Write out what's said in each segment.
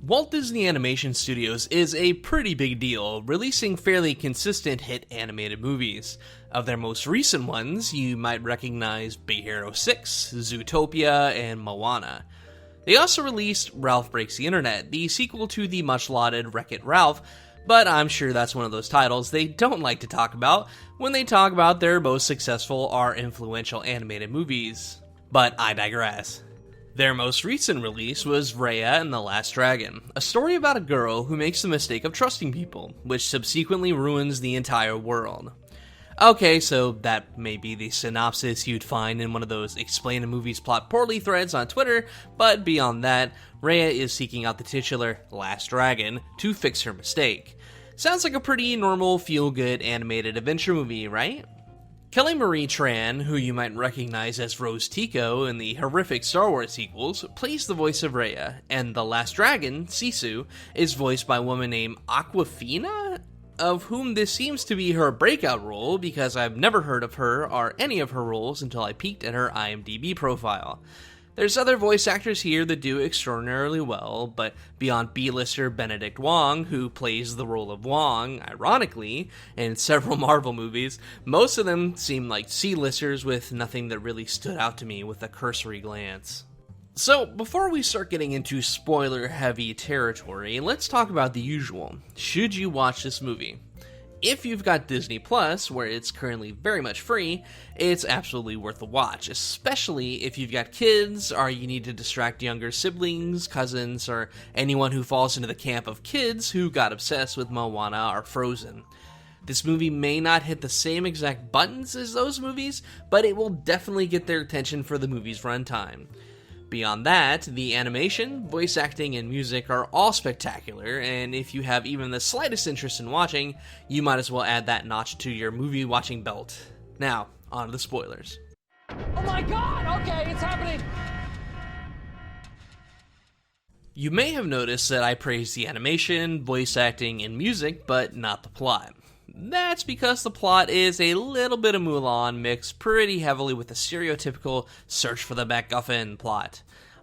Walt Disney Animation Studios is a pretty big deal, releasing fairly consistent hit animated movies. Of their most recent ones, you might recognize Big Hero 6, Zootopia, and Moana. They also released Ralph Breaks the Internet, the sequel to the much-lauded Wreck-It Ralph, but I'm sure that's one of those titles they don't like to talk about when they talk about their most successful or influential animated movies. But I digress. Their most recent release was Raya and the Last Dragon, a story about a girl who makes the mistake of trusting people, which subsequently ruins the entire world. Okay, so that may be the synopsis you'd find in one of those explain a movie's plot poorly threads on Twitter, but beyond that, Raya is seeking out the titular Last Dragon to fix her mistake. Sounds like a pretty normal, feel-good animated adventure movie, right? Kelly Marie Tran, who you might recognize as Rose Tico in the horrific Star Wars sequels, plays the voice of Raya, and the Last Dragon, Sisu, is voiced by a woman named Awkwafina, of whom this seems to be her breakout role because I've never heard of her or any of her roles until I peeked at her IMDb profile. There's other voice actors here that do extraordinarily well, but beyond B-lister Benedict Wong, who plays the role of Wong, ironically, in several Marvel movies, most of them seem like C-listers with nothing that really stood out to me with a cursory glance. So, before we start getting into spoiler-heavy territory, let's talk about the usual. Should you watch this movie? If you've got Disney Plus, where it's currently very much free, it's absolutely worth a watch, especially if you've got kids, or you need to distract younger siblings, cousins, or anyone who falls into the camp of kids who got obsessed with Moana or Frozen. This movie may not hit the same exact buttons as those movies, but it will definitely get their attention for the movie's runtime. Beyond that, the animation, voice acting, and music are all spectacular, and if you have even the slightest interest in watching, you might as well add that notch to your movie watching belt. Now, on to the spoilers. Oh my god! Okay, it's happening! You may have noticed that I praised the animation, voice acting, and music, but not the plot. That's because the plot is a little bit of Mulan mixed pretty heavily with the stereotypical search for the MacGuffin plot.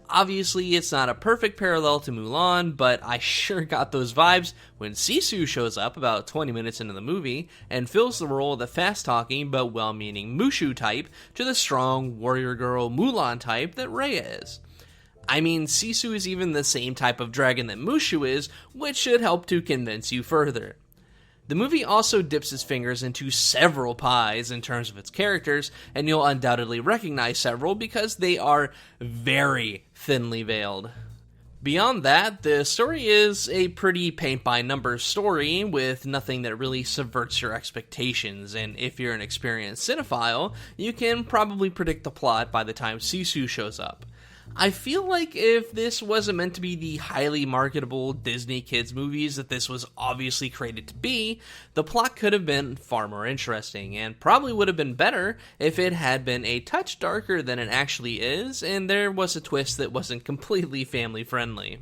Obviously, it's not a perfect parallel to Mulan, but I sure got those vibes when Sisu shows up about 20 minutes into the movie and fills the role of the fast-talking but well-meaning Mushu type to the strong warrior girl Mulan type that Raya is. I mean, Sisu is even the same type of dragon that Mushu is, which should help to convince you further. The movie also dips its fingers into several pies in terms of its characters, and you'll undoubtedly recognize several because they are very thinly veiled. Beyond that, the story is a pretty paint-by-numbers story with nothing that really subverts your expectations, and if you're an experienced cinephile, you can probably predict the plot by the time Sisu shows up. I feel like if this wasn't meant to be the highly marketable Disney kids movies that this was obviously created to be, the plot could have been far more interesting, and probably would have been better if it had been a touch darker than it actually is, and there was a twist that wasn't completely family-friendly.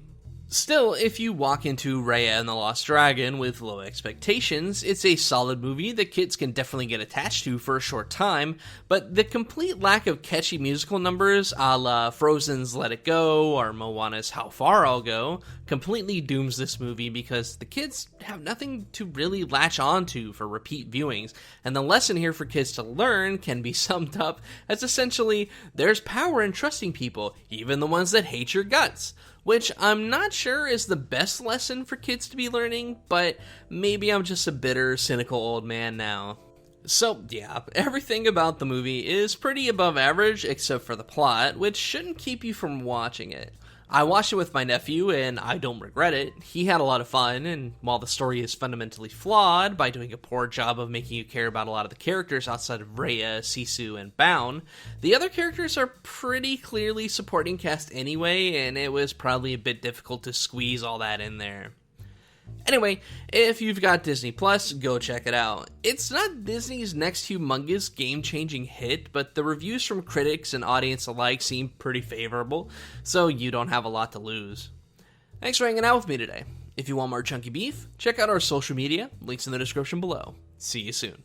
Still, if you walk into Raya and the Lost Dragon with low expectations, it's a solid movie that kids can definitely get attached to for a short time, but the complete lack of catchy musical numbers a la Frozen's Let It Go or Moana's How Far I'll Go completely dooms this movie because the kids have nothing to really latch onto for repeat viewings, and the lesson here for kids to learn can be summed up as essentially, there's power in trusting people, even the ones that hate your guts. Which I'm not sure is the best lesson for kids to be learning, but maybe I'm just a bitter, cynical old man now. So, yeah, everything about the movie is pretty above average except for the plot, which shouldn't keep you from watching it. I watched it with my nephew, and I don't regret it. He had a lot of fun, and while the story is fundamentally flawed by doing a poor job of making you care about a lot of the characters outside of Raya, Sisu, and Baun, the other characters are pretty clearly supporting cast anyway, and it was probably a bit difficult to squeeze all that in there. Anyway, if you've got Disney Plus, go check it out. It's not Disney's next humongous game-changing hit, but the reviews from critics and audience alike seem pretty favorable, so you don't have a lot to lose. Thanks for hanging out with me today. If you want more chunky beef, check out our social media, links in the description below. See you soon.